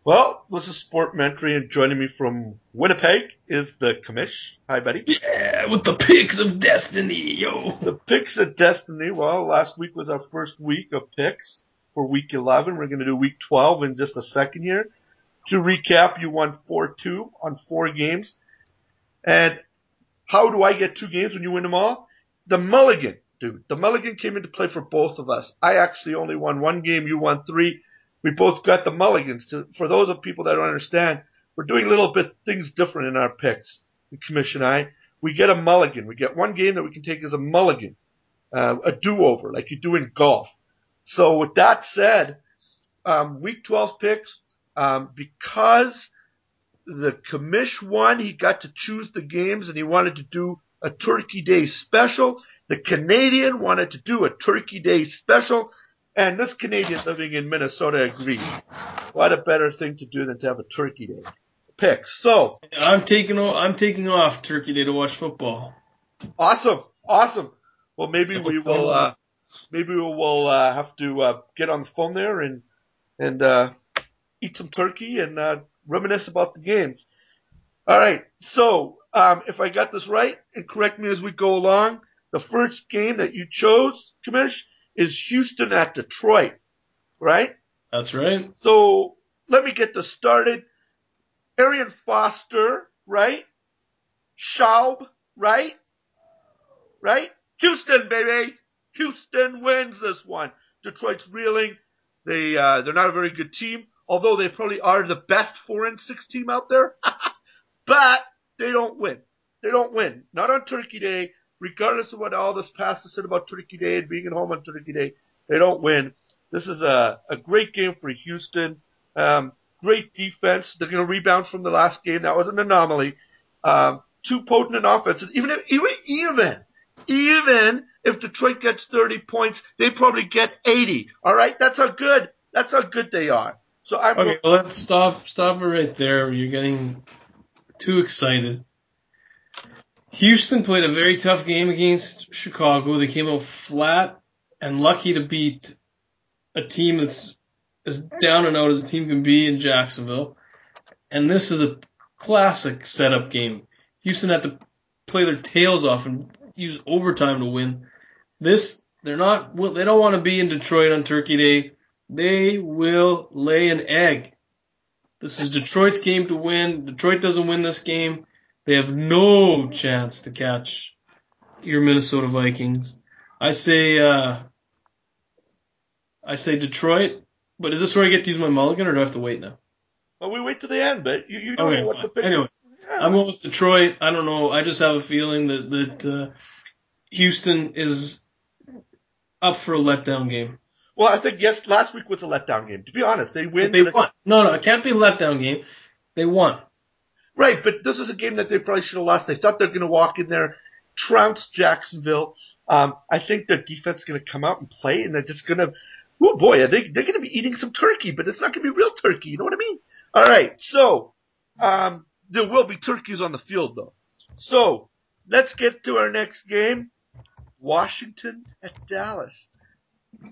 Well, this is Sportmentary, and joining me from Winnipeg is the Comish. Hi, buddy. Yeah, with the picks of destiny, yo. The picks of destiny. Well, last week was our first week of picks for week 11. We're going to do week 12 in just a second here. To recap, you won 4-2 on 4 games. And how do I get 2 games when you win them all? The Mulligan, dude. The Mulligan came into play for both of us. I actually only won 1 game. You won 3. We both got the Mulligans. For those of people that don't understand, we're doing a little bit things different in our picks. The Commission and I, we get a Mulligan. We get 1 game that we can take as a Mulligan, a do-over, like you do in golf. So with that said, week 12 picks, because the Commish won, he got to choose the games and he wanted to do a Turkey Day special. The Canadian wanted to do a Turkey Day special. And this Canadian living in Minnesota agreed. What a better thing to do than to have a Turkey Day pick. So I'm taking off Turkey Day to watch football. Awesome. Well, maybe we will have to get on the phone there and eat some turkey and reminisce about the games. All right. So if I got this right, and correct me as we go along, the first game that you chose, Commish, is Houston at Detroit, right? That's right. So let me get this started. Arian Foster, right? Schaub, right? Houston, baby. Houston wins this one. Detroit's reeling. They're not a very good team, although they probably are the best 4-6 team out there. But they don't win. Not on Turkey Day. Regardless of what all this past has said about Turkey Day and being at home on Turkey Day, they don't win. This is a great game for Houston. Great defense. They're going to rebound from the last game. That was an anomaly. Too potent an offense. Even if Detroit gets 30 points, they probably get 80. All right, that's how good they are. So well, let's stop it right there. You're getting too excited. Houston played a very tough game against Chicago. They came out flat and lucky to beat a team that's as down and out as a team can be in Jacksonville. And this is a classic setup game. Houston had to play their tails off and use overtime to win. They don't want to be in Detroit on Turkey Day. They will lay an egg. This is Detroit's game to win. Detroit doesn't win this game, they have no chance to catch your Minnesota Vikings. I say Detroit, but is this where I get to use my mulligan, or do I have to wait now? Well, we wait to the end, but you don't know what the pick is. Anyway, yeah. I'm going with Detroit. I don't know. I just have a feeling that Houston is up for a letdown game. Well, I think, yes, last week was a letdown game. To be honest, they win. They won. No, it can't be a letdown game. They won. Right, but this is a game that they probably should have lost. They thought they were going to walk in there, trounce Jacksonville. I think their defense is going to come out and play, and they're just going to, oh boy, they're going to be eating some turkey, but it's not going to be real turkey. You know what I mean? All right, so there will be turkeys on the field, though. So let's get to our next game, Washington at Dallas.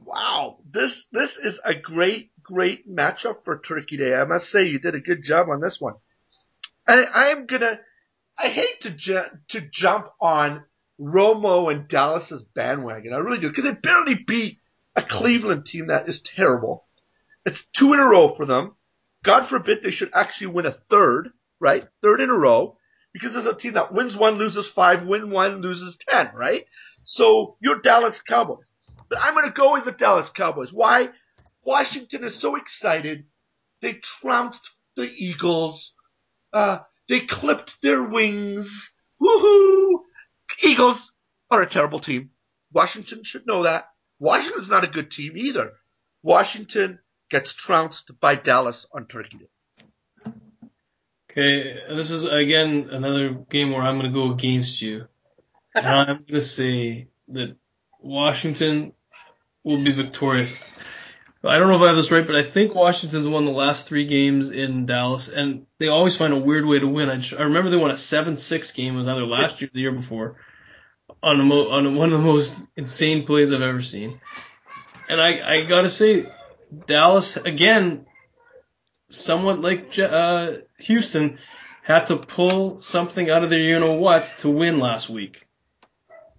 Wow, this is a great matchup for Turkey Day. I must say you did a good job on this one. I hate to jump on Romo and Dallas's bandwagon. I really do, because they barely beat a Cleveland team that is terrible. It's 2 in a row for them. God forbid they should actually win a third, right? 3rd in a row, because it's a team that wins 1, loses 5, win 1, loses 10, right? So you're Dallas Cowboys. But I'm going to go with the Dallas Cowboys. Why? Washington is so excited. They trounced the Eagles. They clipped their wings. Woohoo! Eagles are a terrible team. Washington should know that. Washington's not a good team either. Washington gets trounced by Dallas on Turkey Day. Okay, this is, again, another game where I'm going to go against you. And I'm going to say that Washington will be victorious. I don't know if I have this right, but I think Washington's won the last 3 games in Dallas, and they always find a weird way to win. I remember they won a 7-6 game. It was either last year or the year before, on one of the most insane plays I've ever seen. And I got to say, Dallas, again, somewhat like Houston, had to pull something out of their you-know-what to win last week.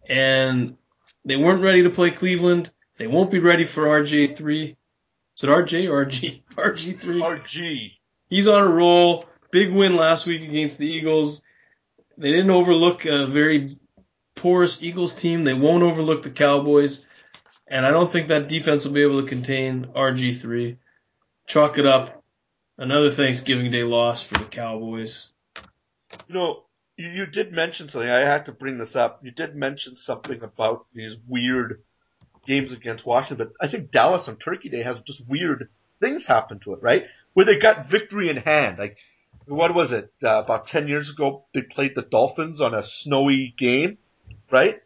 And they weren't ready to play Cleveland. They won't be ready for RJ3. Is it RJ or RG? RG3? RG. He's on a roll. Big win last week against the Eagles. They didn't overlook a very porous Eagles team. They won't overlook the Cowboys. And I don't think that defense will be able to contain RG3. Chalk it up. Another Thanksgiving Day loss for the Cowboys. You know, you did mention something. I had to bring this up. You did mention something about these weird games against Washington. But I think Dallas on Turkey Day has just weird things happen to it, right? Where they got victory in hand. Like, what was it? About 10 years ago, they played the Dolphins on a snowy game, right?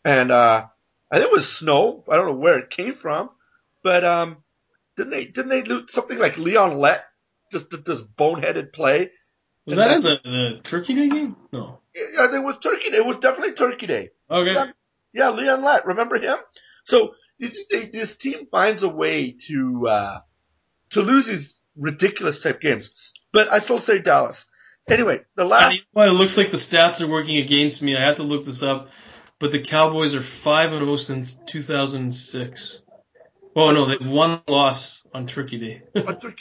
And I think it was snow. I don't know where it came from, but didn't they lose something like Leon Lett just did this boneheaded play? Was that in the Turkey Day game? No. Yeah, it was Turkey Day. It was definitely Turkey Day. Okay. Yeah, Leon Lett. Remember him? So this team finds a way to lose these ridiculous type games. But I still say Dallas. Anyway, the last. It looks like the stats are working against me. I have to look this up. But the Cowboys are 5-0 since 2006. Oh no, they won loss on Turkey Day.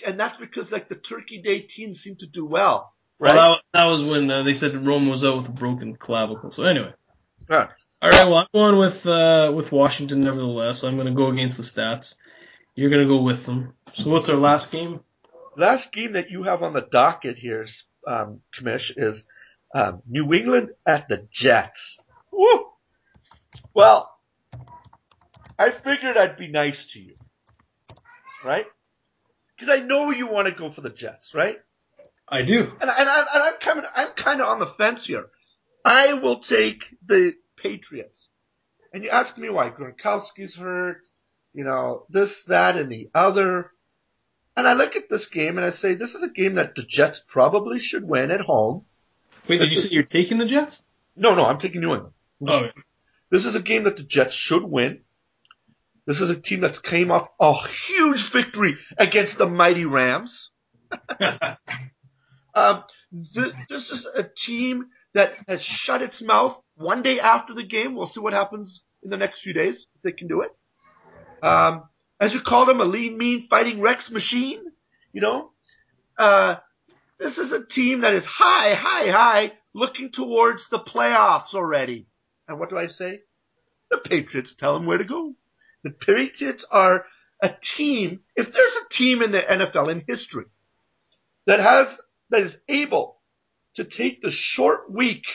And that's because like the Turkey Day teams seem to do well, right? Well, that was when they said Rome was out with a broken clavicle. So anyway. Yeah. All right. Well, I'm going with Washington. Nevertheless, I'm going to go against the stats. You're going to go with them. So what's our last game? Last game that you have on the docket here, Comish, is New England at the Jets. Woo! Well, I figured I'd be nice to you, right? Because I know you want to go for the Jets, right? I do. And I'm kind of on the fence here. I will take the Patriots. And you ask me why. Gronkowski's hurt, this, that, and the other. And I look at this game and I say, this is a game that the Jets probably should win at home. Wait, did you say you're taking the Jets? No, I'm taking New England. Oh, yeah. This is a game that the Jets should win. This is a team that's came off a huge victory against the mighty Rams. This is a team that has shut its mouth one day after the game. We'll see what happens in the next few days, if they can do it. As you called him, a lean, mean, fighting Rex machine, this is a team that is high, looking towards the playoffs already. And what do I say? The Patriots tell them where to go. The Patriots are a team, if there's a team in the NFL in history that is able to take the short week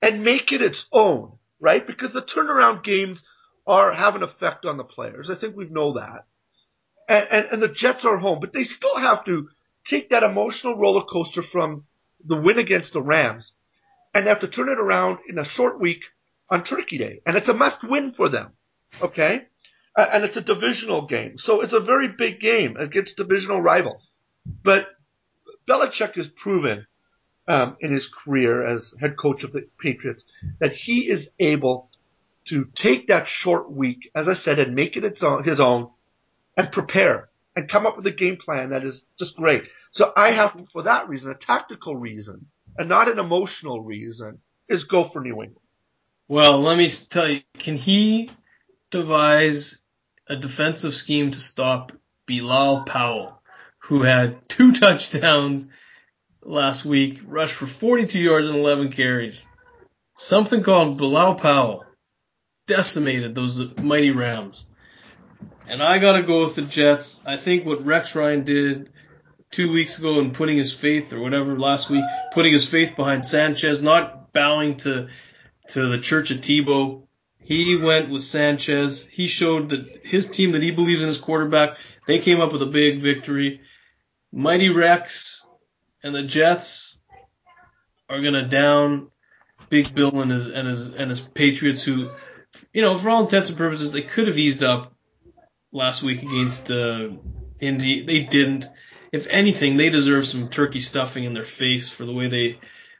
and make it its own, right? Because the turnaround games have an effect on the players. I think we know that. And the Jets are home, but they still have to take that emotional roller coaster from the win against the Rams, and they have to turn it around in a short week on Turkey Day. And it's a must win for them. Okay? And it's a divisional game. So it's a very big game against divisional rival. But Belichick has proven in his career as head coach of the Patriots that he is able to take that short week, as I said, and make it his own and prepare and come up with a game plan that is just great. So I have to, for that reason, a tactical reason and not an emotional reason, is go for New England. Well, let me tell you, can he devise a defensive scheme to stop Bilal Powell, who had 2 touchdowns last week, rushed for 42 yards and 11 carries? Something called Bilal Powell decimated those mighty Rams. And I gotta go with the Jets. I think what Rex Ryan did 2 weeks ago and putting his faith, or whatever last week, putting his faith behind Sanchez, not bowing to the Church of Tebow. He went with Sanchez. He showed that his team, that he believes in his quarterback. They came up with a big victory. Mighty Rex and the Jets are gonna down Big Bill and his Patriots, who, for all intents and purposes, they could have eased up last week against Indy. They didn't. If anything, they deserve some turkey stuffing in their face for the way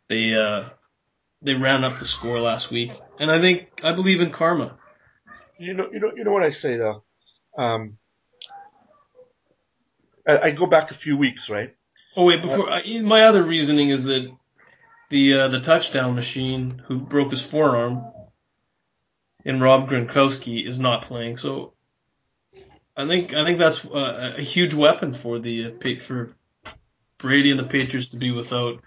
they ran up the score last week. And I believe in karma. You know what I say though. I go back a few weeks, right? Oh wait, my other reasoning is that the touchdown machine who broke his forearm in Rob Gronkowski is not playing. So I think that's a huge weapon for for Brady and the Patriots to be without.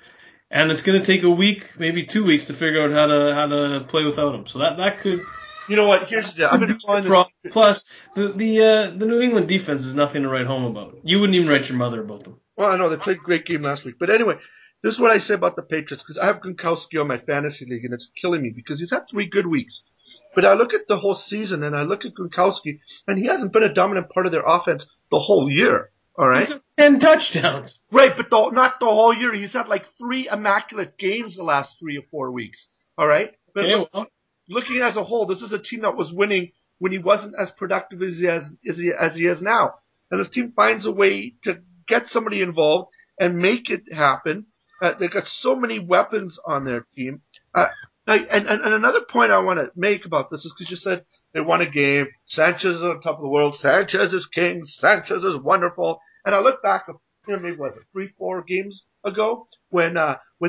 And it's going to take a week, maybe 2 weeks, to figure out how to play without him. So that could. You know what? Here's the. I'm going to find this. Plus, the New England defense is nothing to write home about. You wouldn't even write your mother about them. Well, I know they played a great game last week, but anyway, this is what I say about the Patriots because I have Gronkowski on my fantasy league, and it's killing me because he's had 3 good weeks. But I look at the whole season, and I look at Gronkowski, and he hasn't been a dominant part of their offense the whole year. All right, he's got 10 touchdowns. Right, but not the whole year. He's had like 3 immaculate games the last 3 or 4 weeks. All right. But okay, looking as a whole, this is a team that was winning when he wasn't as productive as he is now. And this team finds a way to get somebody involved and make it happen. They've got so many weapons on their team. And another point I want to make about this is because you said they won a game. Sanchez is on top of the world. Sanchez is king. Sanchez is wonderful. And I look back, maybe was it 3-4 games ago when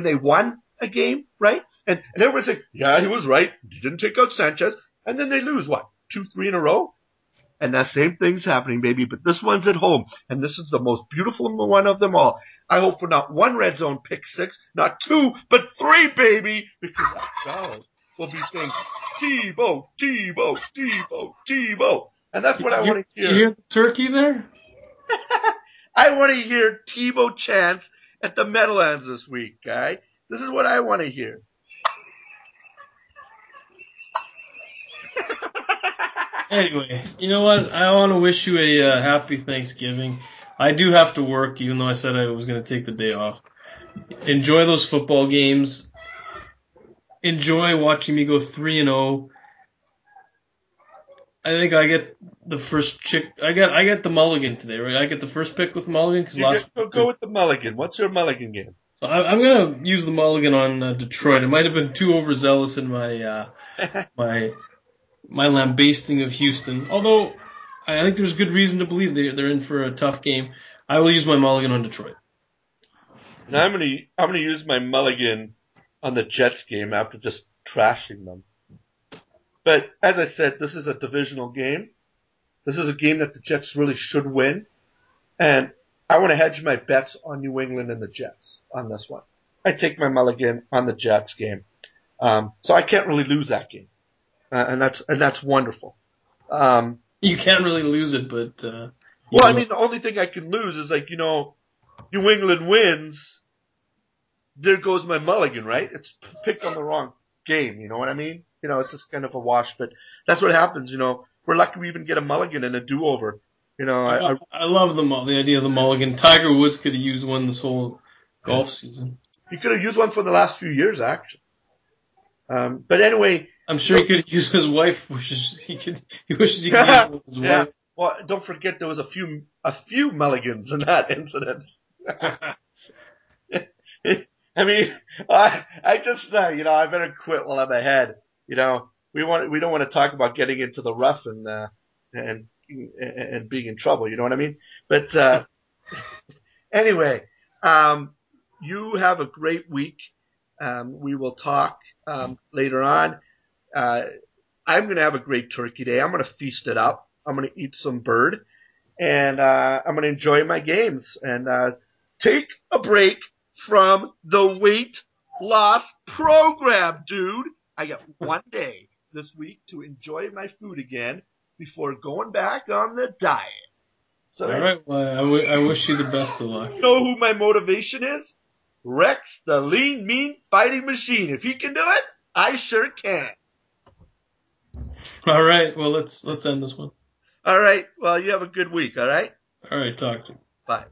they won a game, right? And everyone's like, yeah, he was right. He didn't take out Sanchez. And then they lose, 2-3 in a row? And that same thing's happening, baby. But this one's at home. And this is the most beautiful one of them all. I hope for not 1 red zone pick 6, not 2, but 3, baby. Because that child will be saying, Tebow, Tebow, Tebow, Tebow. And that's what I want to hear. Do you hear the turkey there? I want to hear Tebow chants at the Meadowlands this week, guy. This is what I want to hear. Anyway, you know what? I want to wish you a happy Thanksgiving. I do have to work, even though I said I was going to take the day off. Enjoy those football games. Enjoy watching me go 3-0. I think I get the first I get the Mulligan today, right? I get the first pick with Mulligan because go with the Mulligan. What's your Mulligan game? I'm gonna use the Mulligan on Detroit. It might have been too overzealous in my my lambasting of Houston. Although I think there's good reason to believe they're in for a tough game. I will use my Mulligan on Detroit. And I'm gonna use my Mulligan on the Jets game after just trashing them. But as I said, this is a divisional game. This is a game that the Jets really should win. And I want to hedge my bets on New England and the Jets on this one. I take my Mulligan on the Jets game. So I can't really lose that game. And that's wonderful. You can't really lose it, but I mean, the only thing I can lose is New England wins. There goes my Mulligan, right? It's picked on the wrong game. You know what I mean? It's just kind of a wash, but that's what happens. We're lucky we even get a Mulligan and a do-over. I love the idea of the Mulligan. Tiger Woods could have used one this whole golf season. He could have used one for the last few years, actually. But anyway, I'm sure he could have used his wife. He wishes he could use one with his wife. Well, don't forget there was a few Mulligans in that incident. I mean, I just I better quit while I'm ahead. We don't want to talk about getting into the rough and being in trouble. You know what I mean? But anyway, you have a great week. We will talk later on. I'm going to have a great turkey day. I'm going to feast it up. I'm going to eat some bird, and I'm going to enjoy my games and take a break from the weight loss program, dude. I got 1 day this week to enjoy my food again before going back on the diet. So, all right. Well, I wish you the best of luck. You know who my motivation is? Rex, the lean, mean fighting machine. If he can do it, I sure can. All right. Well, let's end this one. All right. Well, you have a good week. All right. All right. Talk to you. Bye.